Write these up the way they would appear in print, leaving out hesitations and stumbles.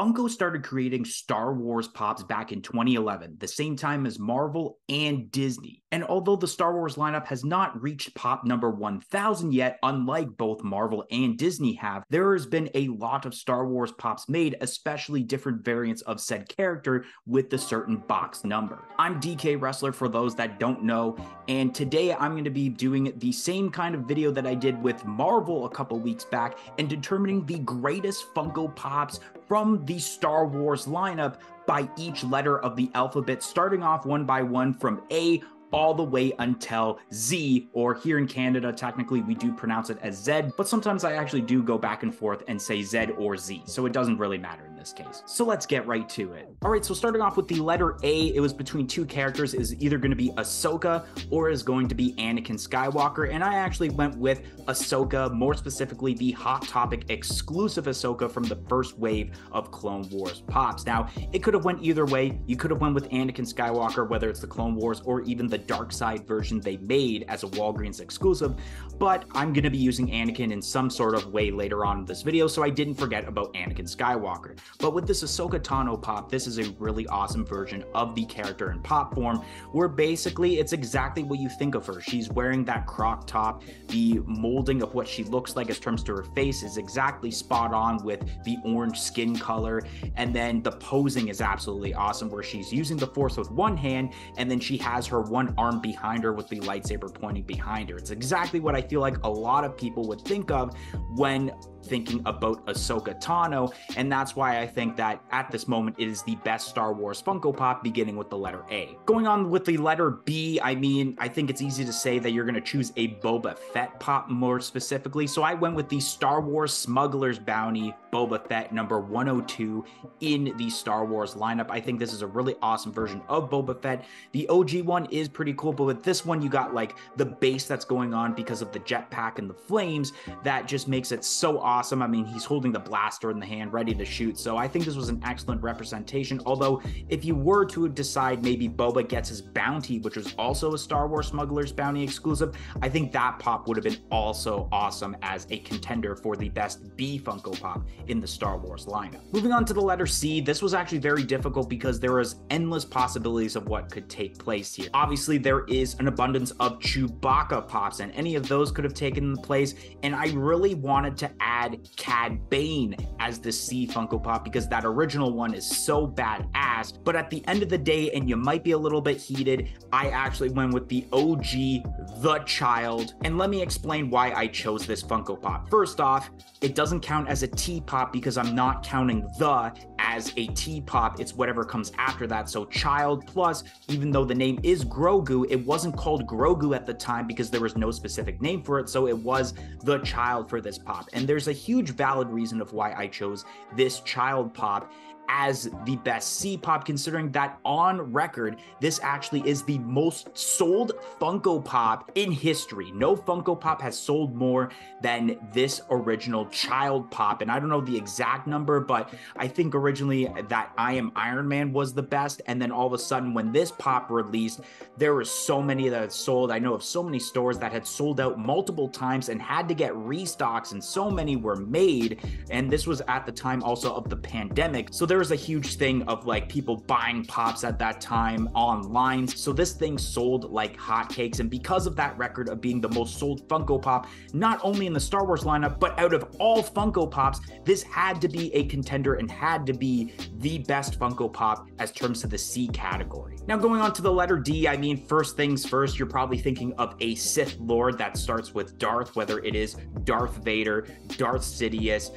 Funko started creating Star Wars pops back in 2011, the same time as Marvel and Disney. And although the Star Wars lineup has not reached pop number 1000 yet, unlike both Marvel and Disney have, there has been a lot of Star Wars pops made, especially different variants of said character with the certain box number. I'm DK Wrestler for those that don't know, and today I'm going to be doing the same kind of video that I did with Marvel a couple weeks back and determining the greatest Funko Pops from the Star Wars lineup by each letter of the alphabet, starting off one by one from A all the way until Z, or here in Canada, technically we do pronounce it as Z, but sometimes I actually do go back and forth and say Z or Z, so it doesn't really matter in this case. So let's get right to it. All right, so starting off with the letter A, it was between two characters. Is either going to be Ahsoka or is going to be Anakin Skywalker, and I actually went with Ahsoka, more specifically the Hot Topic exclusive Ahsoka from the first wave of Clone Wars pops. Now, it could have went either way. You could have went with Anakin Skywalker, whether it's the Clone Wars or even the Dark Side version they made as a Walgreens exclusive, but I'm going to be using Anakin in some sort of way later on in this video, so I didn't forget about Anakin Skywalker. But with this Ahsoka Tano pop, this is a really awesome version of the character in pop form, where basically it's exactly what you think of her. She's wearing that crop top, the molding of what she looks like as terms to her face is exactly spot on with the orange skin color, and then the posing is absolutely awesome, where she's using the Force with one hand, and then she has her one arm behind her with the lightsaber pointing behind her. It's exactly what I feel like a lot of people would think of when thinking about Ahsoka Tano, and that's why I think that at this moment it is the best Star Wars Funko Pop, beginning with the letter A. Going on with the letter B, I mean, I think it's easy to say that you're going to choose a Boba Fett pop more specifically, so I went with the Star Wars Smuggler's Bounty Boba Fett number 102 in the Star Wars lineup. I think this is a really awesome version of Boba Fett. The OG one is pretty cool, but with this one you got like the base that's going on because of the jetpack and the flames that just makes it so awesome. I mean, he's holding the blaster in the hand ready to shoot, so I think this was an excellent representation. Although if you were to decide maybe Boba gets his bounty, which was also a Star Wars Smuggler's Bounty exclusive, I think that pop would have been also awesome as a contender for the best B Funko Pop in the Star Wars lineup. Moving on to the letter C, this was actually very difficult because there was endless possibilities of what could take place here. Obviously, there is an abundance of Chewbacca pops, and any of those could have taken place, and I really wanted to add Cad Bane as the C Funko Pop because that original one is so badass, but at the end of the day, and you might be a little bit heated, I actually went with the OG, The Child, and let me explain why I chose this Funko Pop. First off, it doesn't count as a T Pop because I'm not counting the as a T Pop, it's whatever comes after that, so Child, plus even though the name is Grogu, it wasn't called Grogu at the time because there was no specific name for it, so it was The Child for this pop, and there's a huge valid reason of why I chose this Child pop as the best C pop, considering that on record, this actually is the most sold Funko Pop in history. No Funko Pop has sold more than this original Child pop, and I don't know the exact number, but I think originally that I Am Iron Man was the best, and then all of a sudden when this pop released, there were so many that had sold. I know of so many stores that had sold out multiple times and had to get restocks, and so many were made, and this was at the time also of the pandemic, so there was a huge thing of like people buying pops at that time online, so this thing sold like hotcakes, and because of that record of being the most sold Funko Pop, not only in the Star Wars lineup, but out of all Funko Pops, this had to be a contender and had to be the best Funko Pop as terms to the C category. Now going on to the letter D, I mean, first things first, you're probably thinking of a Sith Lord that starts with Darth, whether it is Darth Vader, Darth Sidious,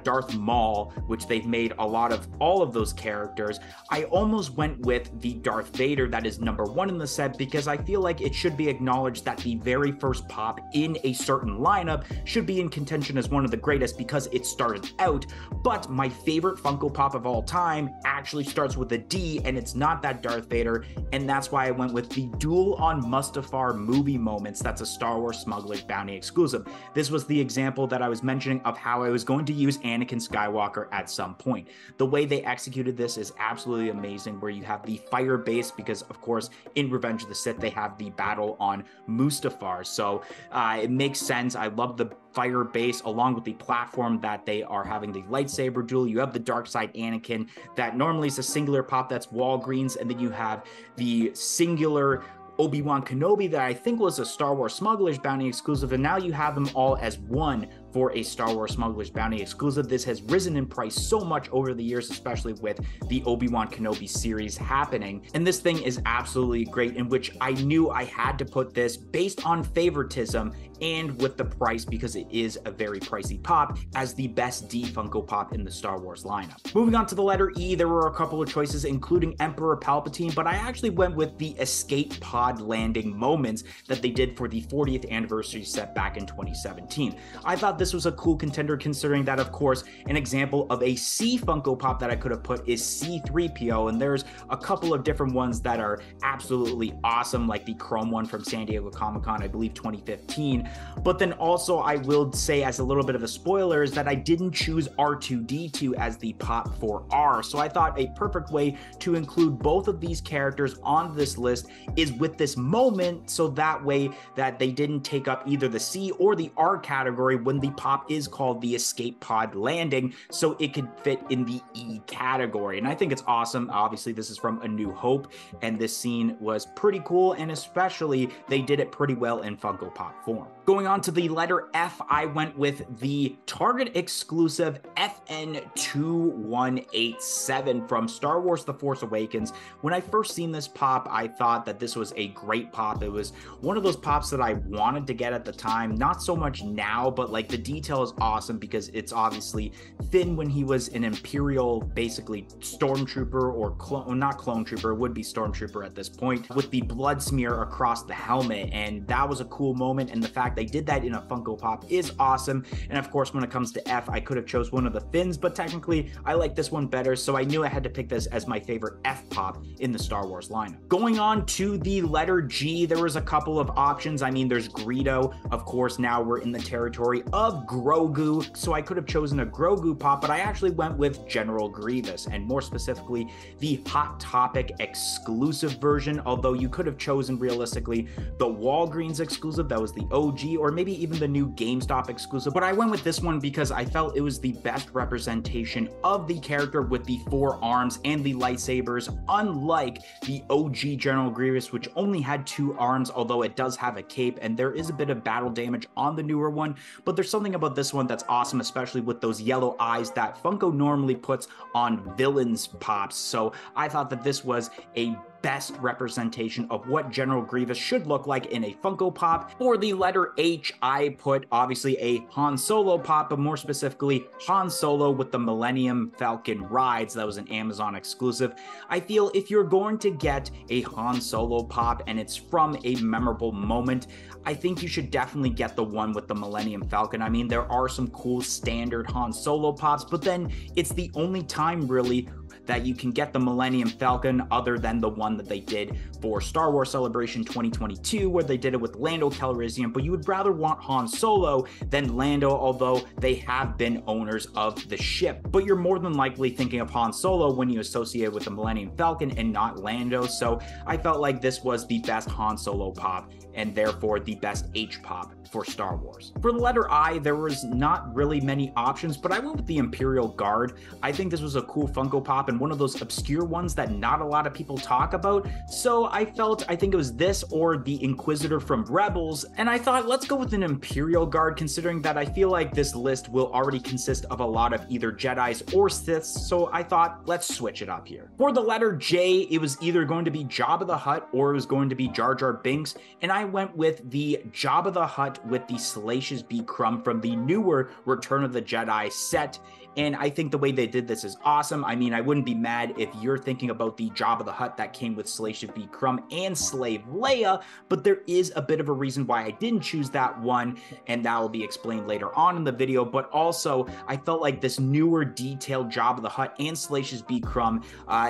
Darth Maul, which they've made a lot of all of those characters. I almost went with the Darth Vader that is number 1 in the set because I feel like it should be acknowledged that the very first pop in a certain lineup should be in contention as one of the greatest because it started out, but my favorite Funko Pop of all time actually starts with a D, and it's not that Darth Vader, and that's why I went with the Duel on Mustafar movie moments. That's a Star Wars Smuggler's Bounty exclusive. This was the example that I was mentioning of how I was going to use Anakin Skywalker at some point. The way they executed this is absolutely amazing, where you have the fire base, because of course in Revenge of the Sith they have the battle on Mustafar, so it makes sense. I love the fire base along with the platform that they are having the lightsaber duel. You have the dark side Anakin that normally is a singular pop, that's Walgreens, and then you have the singular Obi-Wan Kenobi that I think was a Star Wars Smugglers Bounty exclusive, and now you have them all as one for a Star Wars Smugglers Bounty exclusive. This has risen in price so much over the years, especially with the Obi-Wan Kenobi series happening, and this thing is absolutely great, in which I knew I had to put this based on favoritism and with the price, because it is a very pricey pop, as the best D Funko Pop in the Star Wars lineup. Moving on to the letter E, there were a couple of choices, including Emperor Palpatine, but I actually went with the escape pod landing moments that they did for the 40th anniversary set back in 2017. I thought this was a cool contender, considering that, of course, an example of a C Funko Pop that I could have put is C-3PO, and there's a couple of different ones that are absolutely awesome, like the chrome one from San Diego Comic-Con, I believe 2015. But then also I will say, as a little bit of a spoiler, is that I didn't choose R2-D2 as the pop for R. So I thought a perfect way to include both of these characters on this list is with this moment, so that way that they didn't take up either the C or the R category when the pop is called the escape pod landing, so it could fit in the E category. And I think it's awesome. Obviously this is from A New Hope, and this scene was pretty cool, and especially they did it pretty well in Funko Pop form. Going on to the letter F, I went with the Target exclusive FN2187 from Star Wars The Force Awakens. When I first seen this pop, I thought that this was a great pop. It was one of those pops that I wanted to get at the time, not so much now, but like the detail is awesome, because it's obviously Finn when he was an Imperial, basically stormtrooper, or not clone trooper, it would be stormtrooper at this point, with the blood smear across the helmet, and that was a cool moment, and the fact they did that in a Funko Pop is awesome. And of course, when it comes to F, I could have chose one of the Finns, but technically I like this one better, so I knew I had to pick this as my favorite F pop in the Star Wars lineup. Going on to the letter G, there was a couple of options. I mean, there's Greedo, of course. Now we're in the territory of Grogu, so I could have chosen a Grogu pop, but I actually went with General Grievous, and more specifically the Hot Topic exclusive version, although you could have chosen realistically the Walgreens exclusive, that was the OG, or maybe even the new GameStop exclusive, but I went with this one because I felt it was the best representation of the character with the 4 arms and the lightsabers, unlike the OG General Grievous, which only had 2 arms, although it does have a cape, and there is a bit of battle damage on the newer one, but there's something about this one that's awesome, especially with those yellow eyes that Funko normally puts on villains pops, so I thought that this was a best representation of what General Grievous should look like in a Funko Pop. For the letter H, I put obviously a Han Solo pop, but more specifically Han Solo with the Millennium Falcon rides. That was an Amazon exclusive. I feel if you're going to get a Han Solo pop and it's from a memorable moment, I think you should definitely get the one with the Millennium Falcon. I mean, there are some cool standard Han Solo pops, but then it's the only time really that you can get the Millennium Falcon other than the one that they did for Star Wars Celebration 2022, where they did it with Lando Calrissian, but you would rather want Han Solo than Lando, although they have been owners of the ship. But you're more than likely thinking of Han Solo when you associate it with the Millennium Falcon and not Lando, so I felt like this was the best Han Solo pop, and therefore the best H pop for Star Wars. For the letter I, there was not really many options, but I went with the Imperial Guard. I think this was a cool Funko Pop and one of those obscure ones that not a lot of people talk about, so I think it was this or the Inquisitor from Rebels, and I thought let's go with an Imperial Guard, considering that I feel like this list will already consist of a lot of either Jedis or Siths, so I thought let's switch it up here. For the letter J, it was either going to be Jabba the Hutt or it was going to be Jar Jar Binks, and I went with the Jabba the Hutt with the Salacious B. Crumb from the newer Return of the Jedi set, and I think the way they did this is awesome. I mean, I wouldn't be mad if you're thinking about the Jabba the Hutt that came with Salacious B. Crumb and Slave Leia, but there is a bit of a reason why I didn't choose that one, and that will be explained later on in the video, but also I felt like this newer detailed Jabba the Hutt and Salacious B. Crumb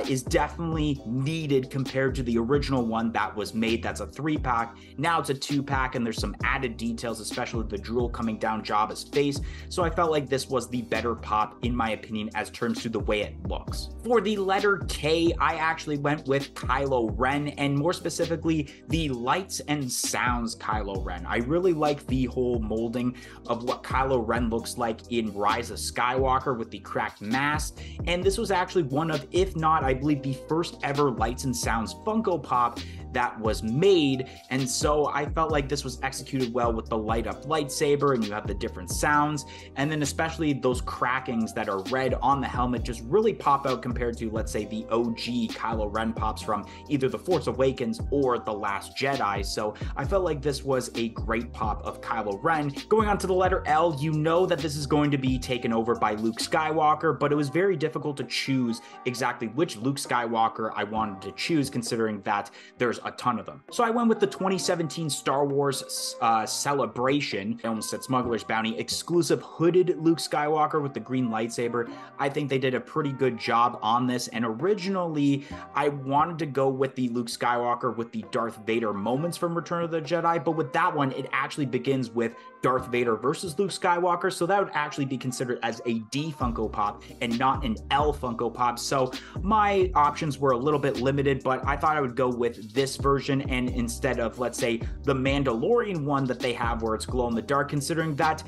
is definitely needed compared to the original one that was made. That's a 3-pack. Now it's a 2-pack, and there's some added details, especially the drool coming down Jabba's face, so I felt like this was the better pop pop, in my opinion, as terms to the way it looks. For the letter K, I actually went with Kylo Ren, and more specifically, the lights and sounds Kylo Ren. I really like the whole molding of what Kylo Ren looks like in Rise of Skywalker with the cracked mask, and this was actually one of, if not, I believe, the first ever lights and sounds Funko Pop that was made, and so I felt like this was executed well with the light up lightsaber, and you have the different sounds, and then especially those crackings that are red on the helmet just really pop out compared to, let's say, the OG Kylo Ren pops from either The Force Awakens or The Last Jedi. So I felt like this was a great pop of Kylo Ren. Going on to the letter L, you know that this is going to be taken over by Luke Skywalker, but it was very difficult to choose exactly which Luke Skywalker I wanted to choose, considering that there's a ton of them. So I went with the 2017 Star Wars Celebration, I almost said Smuggler's Bounty, exclusive hooded Luke Skywalker with the green lightsaber. I think they did a pretty good job on this, and originally I wanted to go with the Luke Skywalker with the Darth Vader moments from Return of the Jedi, but with that one, it actually begins with Darth Vader versus Luke Skywalker, so that would actually be considered as a D Funko Pop and not an L Funko Pop. So my options were a little bit limited, but I thought I would go with this version, and instead of, let's say, the Mandalorian one that they have where it's glow in the dark, considering that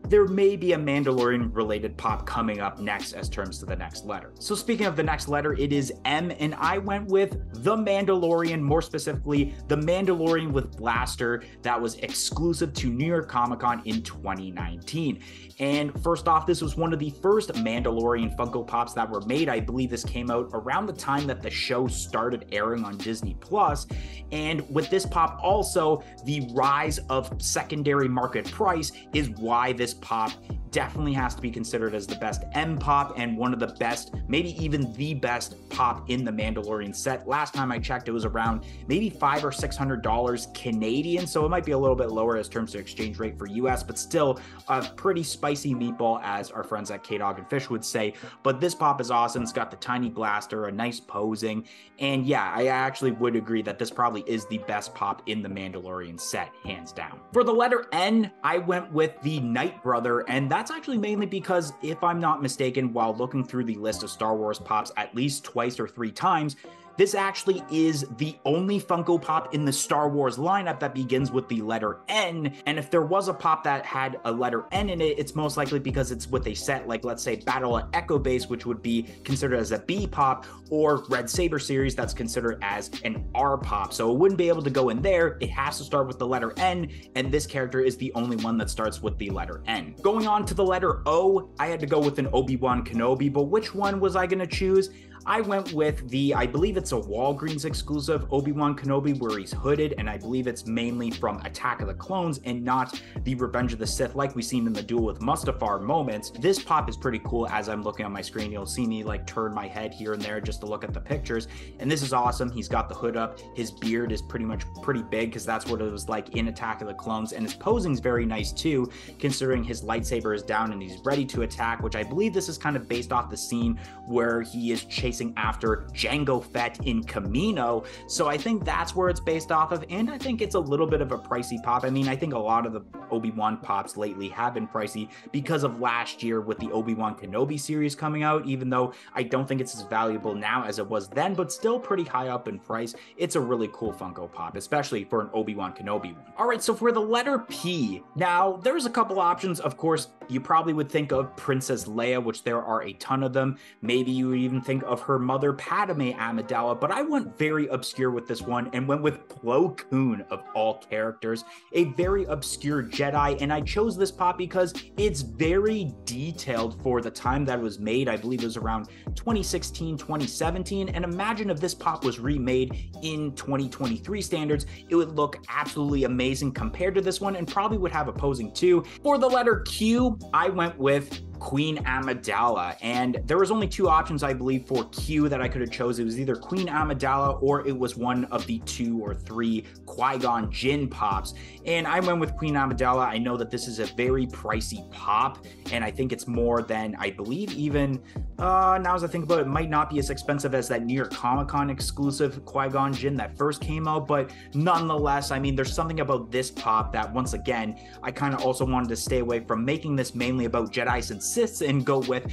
there may be a Mandalorian related pop coming up next as terms to the next letter. So speaking of the next letter, it is M, and I went with the Mandalorian, more specifically the Mandalorian with Blaster that was exclusive to New York Comic Con in 2019. And first off, this was one of the first Mandalorian Funko Pops that were made. I believe this came out around the time that the show started airing on Disney Plus. And with this pop also, the rise of secondary market price is why this pop definitely has to be considered as the best M pop and one of the best, maybe even the best pop in the Mandalorian set. Last time I checked, it was around maybe $500 or $600 Canadian, so it might be a little bit lower as terms of exchange rate for US, but still a pretty spicy meatball, as our friends at K-Dog and Fish would say. But this pop is awesome. It's got the tiny blaster, a nice posing, and yeah, I actually would agree that this probably is the best pop in the Mandalorian set, hands down. For the letter N, I went with the Night Brother, and that's actually mainly because, if I'm not mistaken, while looking through the list of Star Wars pops at least twice or three times, this actually is the only Funko Pop in the Star Wars lineup that begins with the letter N, and if there was a pop that had a letter N in it, it's most likely because it's with a set like, let's say, Battle at Echo Base, which would be considered as a B pop, or Red Saber series that's considered as an R pop. So it wouldn't be able to go in there. It has to start with the letter N, and this character is the only one that starts with the letter N. Going on to the letter O, I had to go with an Obi-Wan Kenobi, but which one was I going to choose? I went with the, I believe it's a Walgreens exclusive Obi-Wan Kenobi where he's hooded, and I believe it's mainly from Attack of the Clones and not the Revenge of the Sith like we've seen in the Duel with Mustafar moments. This pop is pretty cool. As I'm looking on my screen, you'll see me like turn my head here and there just to look at the pictures, and this is awesome. He's got the hood up, his beard is pretty big because that's what it was like in Attack of the Clones, and his posing's very nice too, considering his lightsaber is down and he's ready to attack, which I believe this is kind of based off the scene where he is chasing after Jango Fett in Camino. So I think that's where it's based off of, and I think it's a little bit of a pricey pop. I mean, I think a lot of the Obi-Wan pops lately have been pricey because of last year with the Obi-Wan Kenobi series coming out, even though I don't think it's as valuable now as it was then, but still pretty high up in price. It's a really cool Funko Pop, especially for an Obi-Wan Kenobi one. All right, so for the letter P, now there's a couple options. Of course, you probably would think of Princess Leia, which there are a ton of them. Maybe you would even think of her mother Padme Amidala, but I went very obscure with this one and went with Plo Koon of all characters, a very obscure Jedi, and I chose this pop because it's very detailed for the time that it was made. I believe it was around 2016, 2017, and imagine if this pop was remade in 2023 standards, it would look absolutely amazing compared to this one, and probably would have a posing too. For the letter Q, I went with Queen Amidala, and there was only two options, I believe, for Q that I could have chose. It was either Queen Amidala or it was one of the 2 or 3 Qui-Gon Jinn pops, and I went with Queen Amidala. I know that this is a very pricey pop, and I think it's more than, I believe, even now as I think about it, it might not be as expensive as that New York Comic Con exclusive Qui-Gon Jinn that first came out, but nonetheless, I mean, there's something about this pop that, once again, I kind of also wanted to stay away from making this mainly about Jedi since assists and go with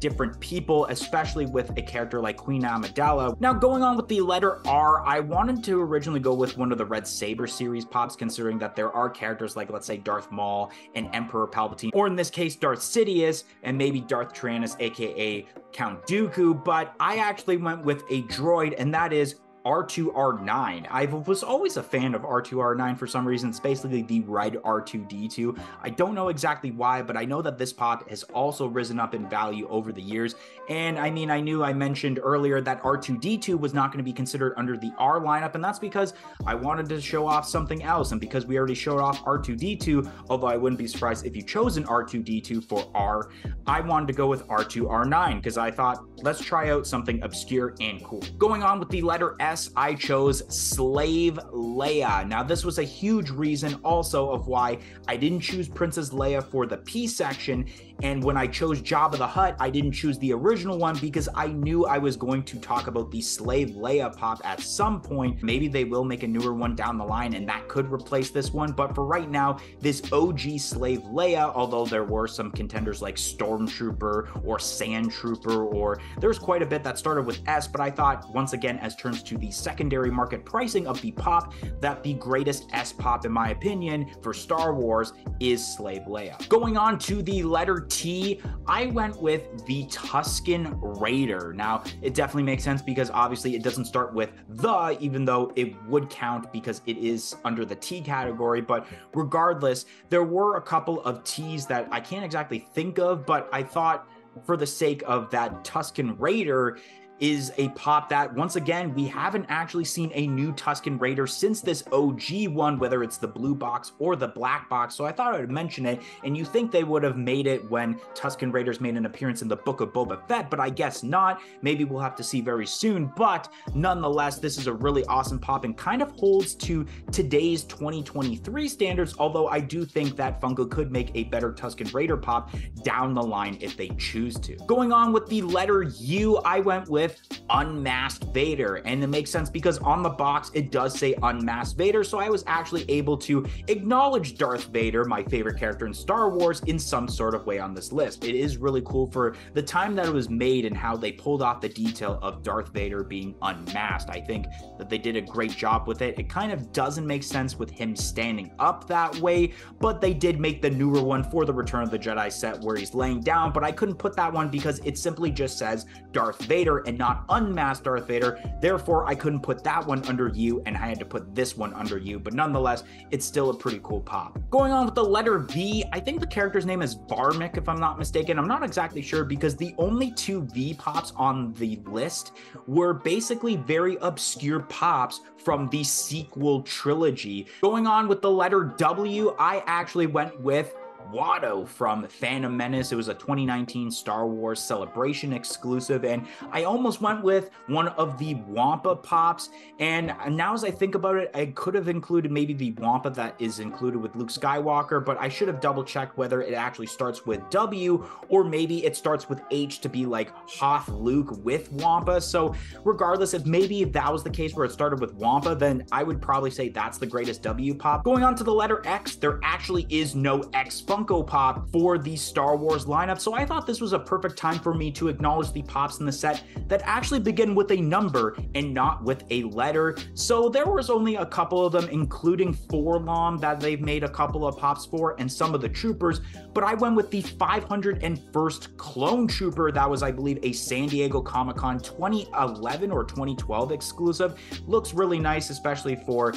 different people, especially with a character like Queen Amidala. Now, going on with the letter R, I wanted to originally go with one of the Red Saber series pops, considering that there are characters like, let's say, Darth Maul and Emperor Palpatine, or in this case, Darth Sidious, and maybe Darth Tyrannus, aka Count Dooku, but I actually went with a droid, and that is R2-R9. I was always a fan of R2-R9 for some reason. It's basically the red R2-D2. I don't know exactly why, but I know that this pop has also risen up in value over the years. And I mean, I mentioned earlier that R2-D2 was not going to be considered under the R lineup, and that's because I wanted to show off something else. And because we already showed off R2-D2, although I wouldn't be surprised if you chose an R2-D2 for R, I wanted to go with R2-R9 because I thought, let's try out something obscure and cool. Going on with the letter S, I chose Slave Leia. Now, this was a huge reason also of why I didn't choose Princess Leia for the P section, and when I chose Jabba the Hutt, I didn't choose the original one because I knew I was going to talk about the Slave Leia pop at some point. Maybe they will make a newer one down the line and that could replace this one, but for right now, this OG Slave Leia, although there were some contenders like Stormtrooper or Sand Trooper, or there's quite a bit that started with S, but I thought, once again, as turns to the secondary market pricing of the pop, that the greatest S pop, in my opinion, for Star Wars is Slave Leia. Going on to the letter T, I went with the Tusken Raider. Now, it definitely makes sense because obviously it doesn't start with the, even though it would count because it is under the T category, but regardless, there were a couple of T's that I can't exactly think of, but I thought for the sake of that Tusken Raider is a pop that, once again, we haven't actually seen a new Tusken Raider since this OG one, whether it's the blue box or the black box, so I thought I would mention it, and you think they would have made it when Tusken Raiders made an appearance in the Book of Boba Fett, but I guess not. Maybe we'll have to see very soon, but nonetheless, this is a really awesome pop and kind of holds to today's 2023 standards, although I do think that Funko could make a better Tusken Raider pop down the line if they choose to. Going on with the letter U, I went with Unmasked Vader, and it makes sense because on the box it does say Unmasked Vader, so I was actually able to acknowledge Darth Vader, my favorite character in Star Wars, in some sort of way on this list. It is really cool for the time that it was made and how they pulled off the detail of Darth Vader being unmasked. I think that they did a great job with it. It kind of doesn't make sense with him standing up that way, but they did make the newer one for the Return of the Jedi set where he's laying down, but I couldn't put that one because it simply just says Darth Vader and not Unmasked Darth Vader. Therefore, I couldn't put that one under U, and I had to put this one under U, but nonetheless, it's still a pretty cool pop. Going on with the letter V, I think the character's name is Varmic, if I'm not mistaken. I'm not exactly sure because the only two V pops on the list were basically very obscure pops from the sequel trilogy. Going on with the letter W, I actually went with Watto from Phantom Menace. It was a 2019 Star Wars Celebration exclusive, and I almost went with one of the Wampa pops, and now as I think about it, I could have included maybe the Wampa that is included with Luke Skywalker, but I should have double checked whether it actually starts with W or maybe it starts with H to be like Hoth Luke with Wampa. So regardless, if that was the case where it started with Wampa, then I would probably say that's the greatest W pop. Going on to the letter X, there actually is no X Funko Pop for the Star Wars lineup, so I thought this was a perfect time for me to acknowledge the pops in the set that actually begin with a number and not with a letter. So there was only a couple of them, including Forlom that they've made a couple of pops for, and some of the troopers, but I went with the 501st Clone Trooper. That was, I believe, a San Diego Comic-Con 2011 or 2012 exclusive. Looks really nice, especially for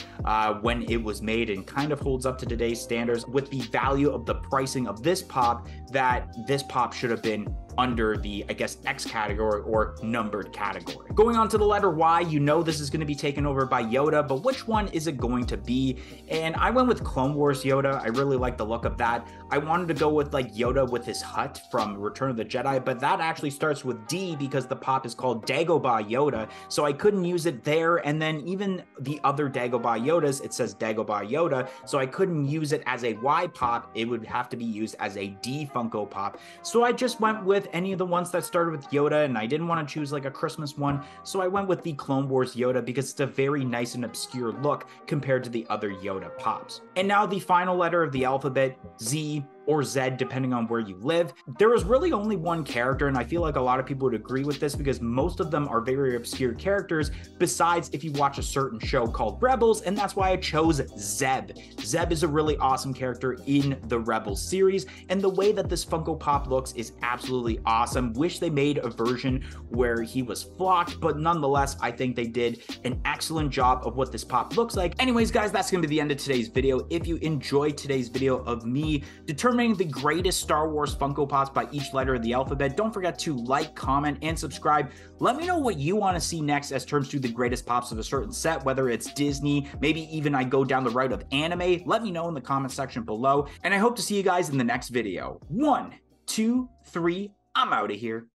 when it was made, and kind of holds up to today's standards with the value of the pricing of this pop, that this pop should have been under the, I guess, X category or numbered category. Going on to the letter Y, you know this is going to be taken over by Yoda, but which one is it going to be? And I went with Clone Wars Yoda. I really like the look of that. I wanted to go with like Yoda with his hut from Return of the Jedi, but that actually starts with D because the pop is called Dagobah Yoda, so I couldn't use it there. And then even the other Dagobah Yodas, it says Dagobah Yoda, so I couldn't use it as a Y pop. It would have to be used as a D Funko Pop. So I just went with any of the ones that started with Yoda, and I didn't want to choose like a Christmas one, so I went with the Clone Wars Yoda because it's a very nice and obscure look compared to the other Yoda pops. And now the final letter of the alphabet, Z, or Z, depending on where you live. There is really only one character, and I feel like a lot of people would agree with this because most of them are very obscure characters, besides if you watch a certain show called Rebels, and that's why I chose Zeb. Zeb is a really awesome character in the Rebels series, and the way that this Funko Pop looks is absolutely awesome. Wish they made a version where he was flocked, but nonetheless, I think they did an excellent job of what this pop looks like. Anyways, guys, that's gonna be the end of today's video. If you enjoyed today's video of me determining the greatest Star Wars Funko Pops by each letter of the alphabet, don't forget to like, comment, and subscribe. Let me know what you want to see next as terms to the greatest pops of a certain set, whether it's Disney, maybe even I go down the route of anime. Let me know in the comment section below, and I hope to see you guys in the next video. 1, 2, 3, I'm out of here.